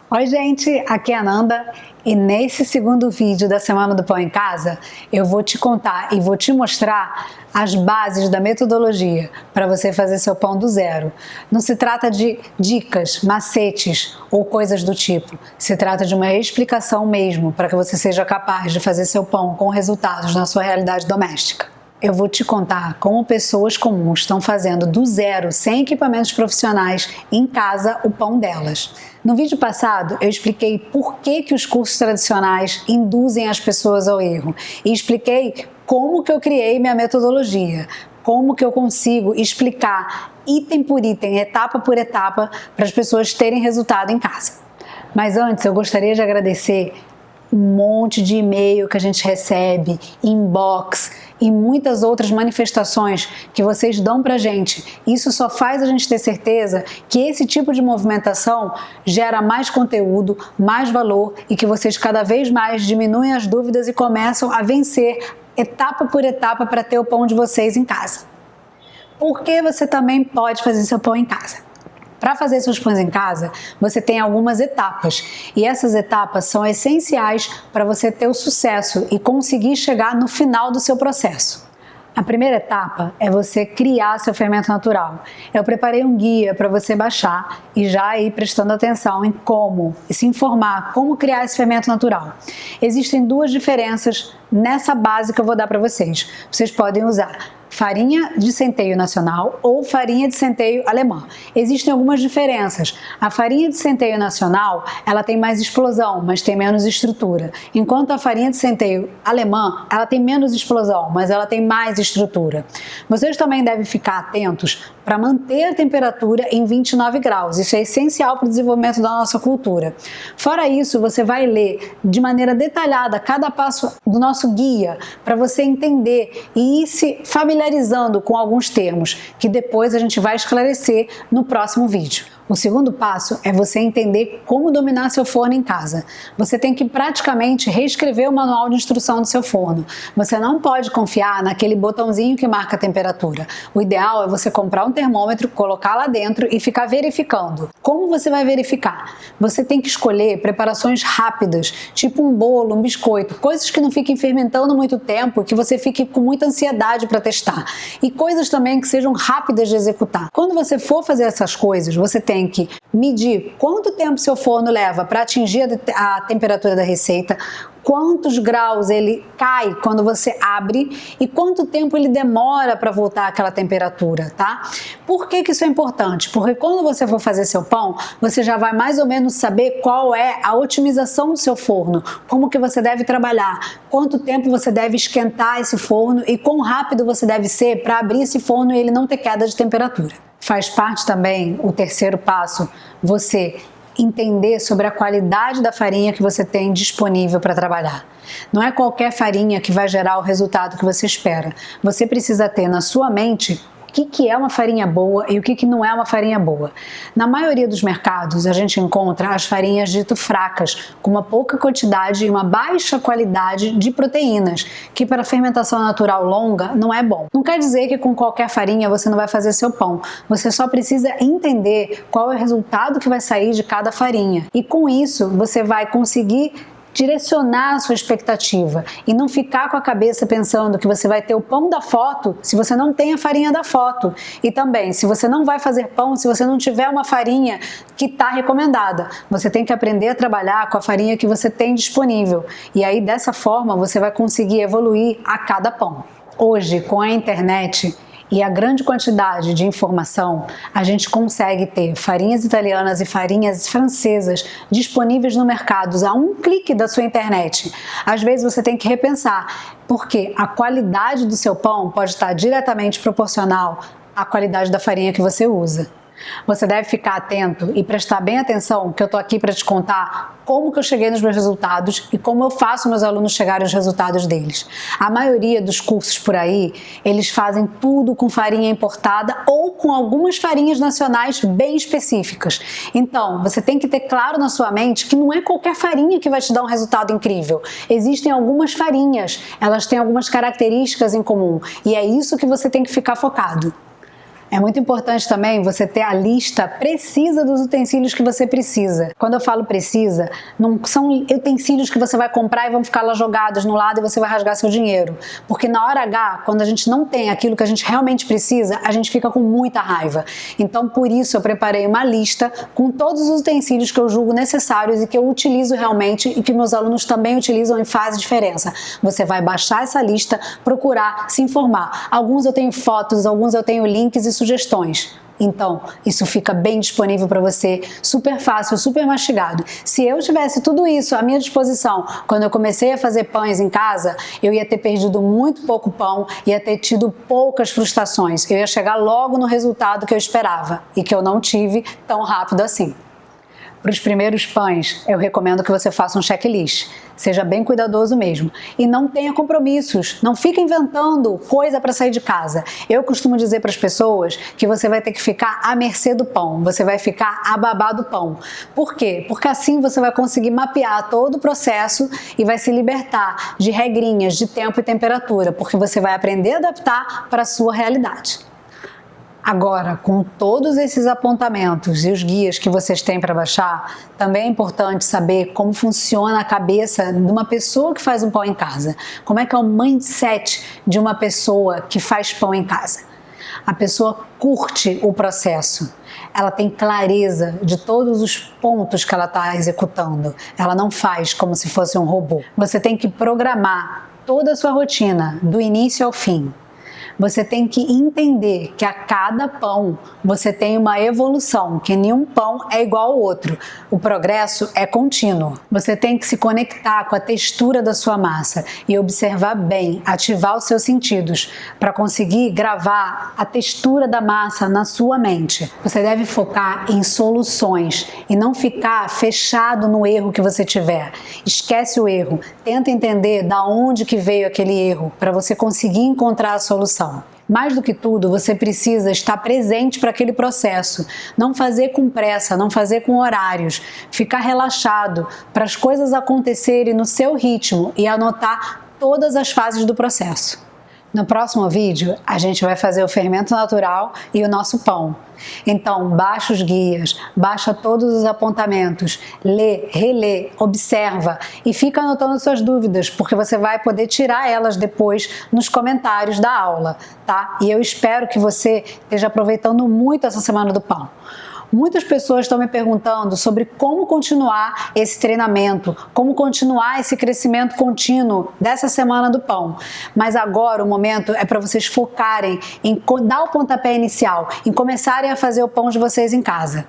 Oi gente, aqui é a Nanda e nesse segundo vídeo da Semana do Pão em Casa eu vou te contar e vou te mostrar as bases da metodologia para você fazer seu pão do zero. Não se trata de dicas, macetes ou coisas do tipo, se trata de uma explicação mesmo para que você seja capaz de fazer seu pão com resultados na sua realidade doméstica. Eu vou te contar como pessoas comuns estão fazendo do zero, sem equipamentos profissionais, em casa, o pão delas. No vídeo passado, eu expliquei por que os cursos tradicionais induzem as pessoas ao erro e expliquei como que eu criei minha metodologia, como que eu consigo explicar item por item, etapa por etapa, para as pessoas terem resultado em casa. Mas antes, eu gostaria de agradecer um monte de e-mail que a gente recebe, inbox e muitas outras manifestações que vocês dão pra gente. Isso só faz a gente ter certeza que esse tipo de movimentação gera mais conteúdo, mais valor e que vocês cada vez mais diminuem as dúvidas e começam a vencer etapa por etapa para ter o pão de vocês em casa. Por que você também pode fazer seu pão em casa? Para fazer seus pães em casa, você tem algumas etapas e essas etapas são essenciais para você ter o sucesso e conseguir chegar no final do seu processo. A primeira etapa é você criar seu fermento natural. Eu preparei um guia para você baixar e já ir prestando atenção em como e se informar como criar esse fermento natural. Existem duas diferenças nessa base que eu vou dar para vocês. Vocês podem usar farinha de centeio nacional ou farinha de centeio alemã. Existem algumas diferenças. A farinha de centeio nacional, ela tem mais explosão, mas tem menos estrutura. Enquanto a farinha de centeio alemã, ela tem menos explosão, mas ela tem mais estrutura. Vocês também devem ficar atentos para manter a temperatura em 29 graus. Isso é essencial para o desenvolvimento da nossa cultura. Fora isso, você vai ler de maneira detalhada cada passo do nosso guia para você entender e ir se familiarizando com alguns termos que depois a gente vai esclarecer no próximo vídeo. O segundo passo é você entender como dominar seu forno em casa. Você tem que praticamente reescrever o manual de instrução do seu forno. Você não pode confiar naquele botãozinho que marca a temperatura. O ideal é você comprar um termômetro, colocar lá dentro e ficar verificando. Como você vai verificar? Você tem que escolher preparações rápidas, tipo um bolo, um biscoito, coisas que não fiquem fermentando muito tempo, que você fique com muita ansiedade para testar. E coisas também que sejam rápidas de executar. Quando você for fazer essas coisas, você tem que medir quanto tempo seu forno leva para atingir a temperatura da receita, quantos graus ele cai quando você abre e quanto tempo ele demora para voltar àquela temperatura, tá? Por que isso é importante? Porque quando você for fazer seu pão, você já vai mais ou menos saber qual é a otimização do seu forno, como que você deve trabalhar, quanto tempo você deve esquentar esse forno e quão rápido você deve ser para abrir esse forno e ele não ter queda de temperatura. Faz parte também, o terceiro passo, você entender sobre a qualidade da farinha que você tem disponível para trabalhar. Não é qualquer farinha que vai gerar o resultado que você espera. Você precisa ter na sua mente o que é uma farinha boa e o que não é uma farinha boa. Na maioria dos mercados, a gente encontra as farinhas dito fracas, com uma pouca quantidade e uma baixa qualidade de proteínas, que para fermentação natural longa não é bom. Não quer dizer que com qualquer farinha você não vai fazer seu pão. Você só precisa entender qual é o resultado que vai sair de cada farinha. E com isso, você vai conseguir direcionar a sua expectativa e não ficar com a cabeça pensando que você vai ter o pão da foto se você não tem a farinha da foto. E também, se você não vai fazer pão, se você não tiver uma farinha que está recomendada, você tem que aprender a trabalhar com a farinha que você tem disponível. E aí, dessa forma, você vai conseguir evoluir a cada pão. Hoje, com a internet e a grande quantidade de informação, a gente consegue ter farinhas italianas e farinhas francesas disponíveis no mercado a um clique da sua internet. Às vezes você tem que repensar, porque a qualidade do seu pão pode estar diretamente proporcional à qualidade da farinha que você usa. Você deve ficar atento e prestar bem atenção, que eu tô aqui para te contar como que eu cheguei nos meus resultados e como eu faço meus alunos chegarem aos resultados deles. A maioria dos cursos por aí, eles fazem tudo com farinha importada ou com algumas farinhas nacionais bem específicas. Então, você tem que ter claro na sua mente que não é qualquer farinha que vai te dar um resultado incrível. Existem algumas farinhas, elas têm algumas características em comum e é isso que você tem que ficar focado. É muito importante também você ter a lista precisa dos utensílios que você precisa. Quando eu falo precisa, não são utensílios que você vai comprar e vão ficar lá jogados no lado e você vai rasgar seu dinheiro. Porque na hora H, quando a gente não tem aquilo que a gente realmente precisa, a gente fica com muita raiva. Então, por isso, eu preparei uma lista com todos os utensílios que eu julgo necessários e que eu utilizo realmente e que meus alunos também utilizam e faz diferença. Você vai baixar essa lista, procurar, se informar. Alguns eu tenho fotos, alguns eu tenho links e sugestões. Então, isso fica bem disponível para você, super fácil, super mastigado. Se eu tivesse tudo isso à minha disposição quando eu comecei a fazer pães em casa, eu ia ter perdido muito pouco pão, ia ter tido poucas frustrações. Eu ia chegar logo no resultado que eu esperava e que eu não tive tão rápido assim. Para os primeiros pães, eu recomendo que você faça um checklist. Seja bem cuidadoso mesmo. E não tenha compromissos. Não fique inventando coisa para sair de casa. Eu costumo dizer para as pessoas que você vai ter que ficar à mercê do pão. Você vai ficar a babá do pão. Por quê? Porque assim você vai conseguir mapear todo o processo e vai se libertar de regrinhas de tempo e temperatura. Porque você vai aprender a adaptar para a sua realidade. Agora, com todos esses apontamentos e os guias que vocês têm para baixar, também é importante saber como funciona a cabeça de uma pessoa que faz um pão em casa. Como é que é o mindset de uma pessoa que faz pão em casa? A pessoa curte o processo. Ela tem clareza de todos os pontos que ela está executando. Ela não faz como se fosse um robô. Você tem que programar toda a sua rotina, do início ao fim. Você tem que entender que a cada pão você tem uma evolução, que nenhum pão é igual ao outro. O progresso é contínuo. Você tem que se conectar com a textura da sua massa e observar bem, ativar os seus sentidos para conseguir gravar a textura da massa na sua mente. Você deve focar em soluções e não ficar fechado no erro que você tiver. Esquece o erro, tenta entender da onde que veio aquele erro para você conseguir encontrar a solução. Mais do que tudo, você precisa estar presente para aquele processo, não fazer com pressa, não fazer com horários, ficar relaxado para as coisas acontecerem no seu ritmo e anotar todas as fases do processo. No próximo vídeo, a gente vai fazer o fermento natural e o nosso pão. Então, baixa os guias, baixa todos os apontamentos, lê, relê, observa e fica anotando suas dúvidas, porque você vai poder tirar elas depois nos comentários da aula, tá? E eu espero que você esteja aproveitando muito essa Semana do Pão. Muitas pessoas estão me perguntando sobre como continuar esse treinamento, como continuar esse crescimento contínuo dessa Semana do Pão. Mas agora o momento é para vocês focarem em dar o pontapé inicial, em começarem a fazer o pão de vocês em casa.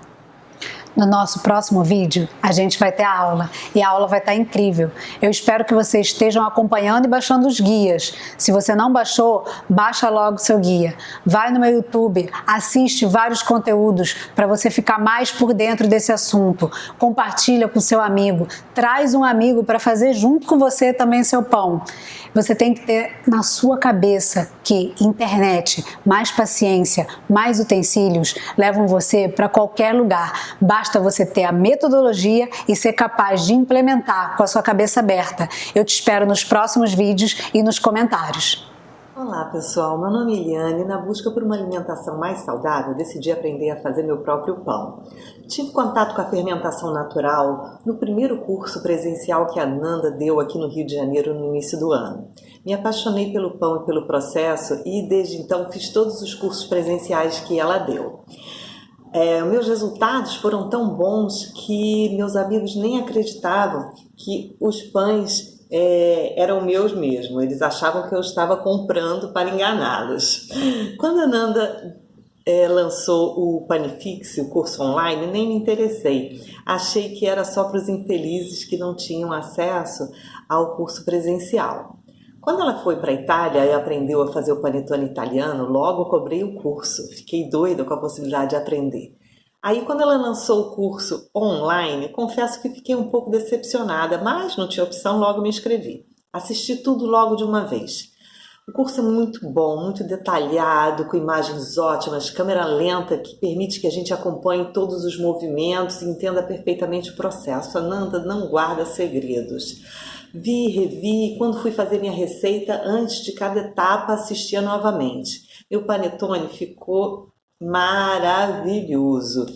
No nosso próximo vídeo, a gente vai ter a aula e a aula vai estar incrível. Eu espero que vocês estejam acompanhando e baixando os guias. Se você não baixou, baixa logo o seu guia. Vai no meu YouTube, assiste vários conteúdos para você ficar mais por dentro desse assunto. Compartilha com seu amigo, traz um amigo para fazer junto com você também seu pão. Você tem que ter na sua cabeça que internet, mais paciência, mais utensílios levam você para qualquer lugar. Basta você ter a metodologia e ser capaz de implementar com a sua cabeça aberta. Eu te espero nos próximos vídeos e nos comentários. Olá pessoal, meu nome é Eliane e na busca por uma alimentação mais saudável decidi aprender a fazer meu próprio pão. Tive contato com a fermentação natural no primeiro curso presencial que a Nanda deu aqui no Rio de Janeiro no início do ano. Me apaixonei pelo pão e pelo processo e desde então fiz todos os cursos presenciais que ela deu. Meus resultados foram tão bons que meus amigos nem acreditavam que os pães eram meus mesmo. Eles achavam que eu estava comprando para enganá-los. Quando a Nanda lançou o Panifixe, o curso online, nem me interessei. Achei que era só para os infelizes que não tinham acesso ao curso presencial. Quando ela foi para a Itália e aprendeu a fazer o panetone italiano, logo cobrei o curso. Fiquei doida com a possibilidade de aprender. Aí quando ela lançou o curso online, confesso que fiquei um pouco decepcionada, mas não tinha opção, logo me inscrevi. Assisti tudo logo de uma vez. O curso é muito bom, muito detalhado, com imagens ótimas, câmera lenta que permite que a gente acompanhe todos os movimentos e entenda perfeitamente o processo. A Nanda não guarda segredos. Vi, revi, e quando fui fazer minha receita, antes de cada etapa assistia novamente. Meu panetone ficou Maravilhoso.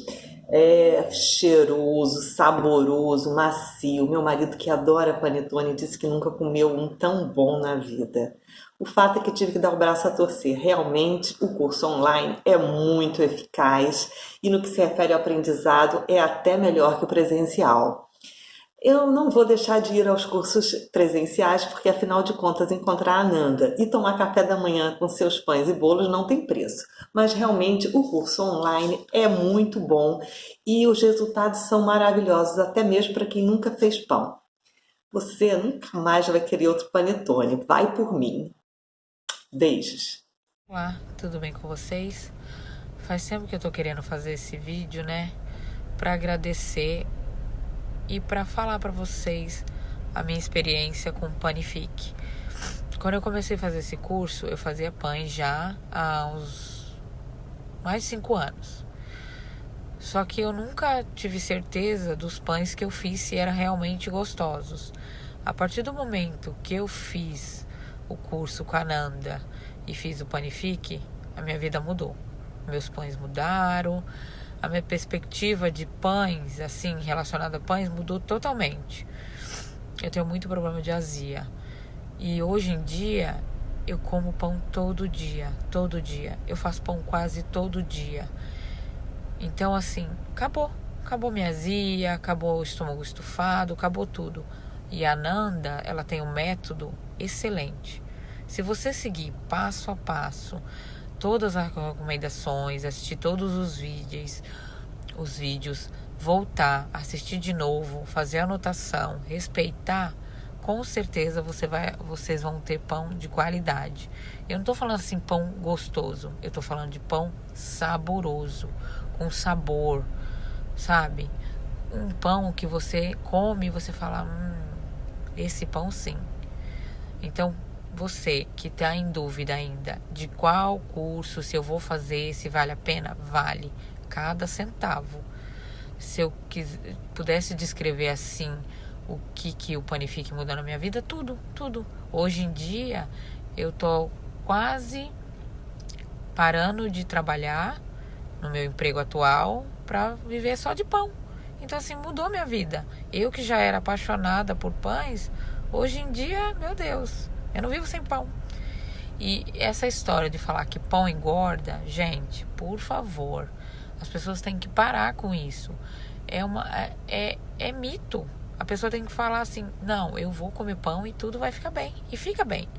É cheiroso, saboroso, macio. Meu marido que adora panetone disse que nunca comeu um tão bom na vida. O fato é que tive que dar o braço a torcer. Realmente, o curso online é muito eficaz e no que se refere ao aprendizado é até melhor que o presencial. Eu não vou deixar de ir aos cursos presenciais porque, afinal de contas, encontrar a Ananda e tomar café da manhã com seus pães e bolos não tem preço. Mas realmente o curso online é muito bom e os resultados são maravilhosos, até mesmo para quem nunca fez pão. Você nunca mais vai querer outro panetone. Vai por mim. Beijos. Olá, tudo bem com vocês? Faz tempo que eu tô querendo fazer esse vídeo, né? Pra agradecer e pra falar pra vocês a minha experiência com o Panifique. Quando eu comecei a fazer esse curso, eu fazia pães já há uns mais de 5 anos. Só que eu nunca tive certeza dos pães que eu fiz se eram realmente gostosos. A partir do momento que eu fiz o curso com a Ananda e fiz o Panifique, a minha vida mudou. Meus pães mudaram, a minha perspectiva de pães, assim, relacionada a pães, mudou totalmente. Eu tenho muito problema de azia. E hoje em dia, eu como pão todo dia, todo dia. Eu faço pão quase todo dia. Então, assim, acabou minha azia, acabou o estômago estufado, acabou tudo. E a Ananda, ela tem um método excelente. Se você seguir passo a passo todas as recomendações, assistir todos os vídeos, voltar, assistir de novo, fazer anotação, respeitar, com certeza vocês vão ter pão de qualidade. Eu não tô falando assim pão gostoso, eu tô falando de pão saboroso, com sabor, sabe? Um pão que você come e você fala, esse pão sim. Então, você que está em dúvida ainda de qual curso, se eu vou fazer, se vale a pena, vale cada centavo. Se eu pudesse descrever assim o que o Panifique mudou na minha vida, tudo. Hoje em dia, eu tô quase parando de trabalhar no meu emprego atual para viver só de pão. Então, assim, mudou minha vida. Eu que já era apaixonada por pães, hoje em dia, meu Deus, eu não vivo sem pão. E essa história de falar que pão engorda, gente, por favor, as pessoas têm que parar com isso. É mito. A pessoa tem que falar assim, não, eu vou comer pão e tudo vai ficar bem. E fica bem.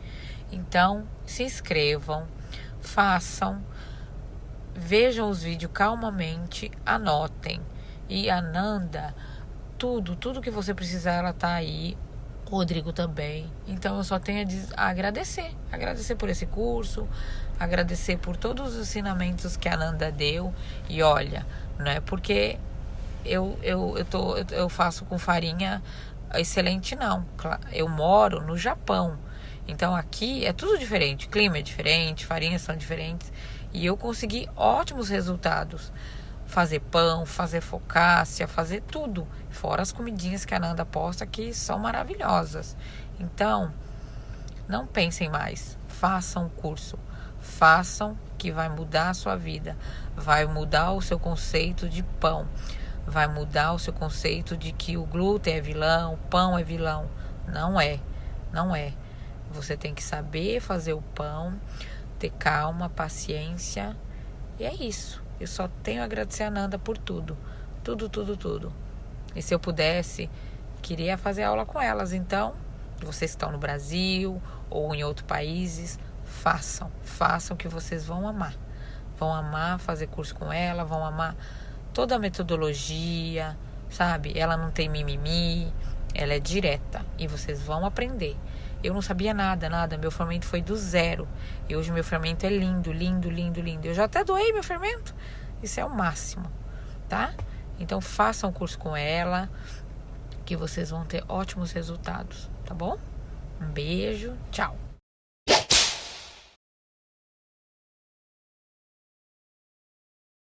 Então, se inscrevam, façam, vejam os vídeos calmamente, anotem. E a Ananda, tudo que você precisar, ela tá aí. O Rodrigo também. Então eu só tenho a agradecer. Agradecer por esse curso, agradecer por todos os ensinamentos que a Ananda deu. E olha, não é porque eu faço com farinha excelente, não. Eu moro no Japão. Então aqui é tudo diferente. Clima é diferente, farinhas são diferentes. E eu consegui ótimos resultados. Fazer pão, fazer focaccia, fazer tudo. Fora as comidinhas que a Ananda posta que são maravilhosas. Então, não pensem mais. Façam o curso. Façam que vai mudar a sua vida. Vai mudar o seu conceito de pão. Vai mudar o seu conceito de que o glúten é vilão, o pão é vilão. Não é. Você tem que saber fazer o pão, ter calma, paciência. E é isso. Eu só tenho a agradecer a Ananda por tudo. Tudo. E se eu pudesse, queria fazer aula com elas. Então, vocês que estão no Brasil ou em outros países, façam que vocês vão amar. Vão amar fazer curso com ela, vão amar toda a metodologia, sabe? Ela não tem mimimi, ela é direta e vocês vão aprender. Eu não sabia nada. Meu fermento foi do zero. E hoje meu fermento é lindo. Eu já até doei meu fermento. Isso é o máximo, tá? Então façam um curso com ela, que vocês vão ter ótimos resultados, tá bom? Um beijo, tchau.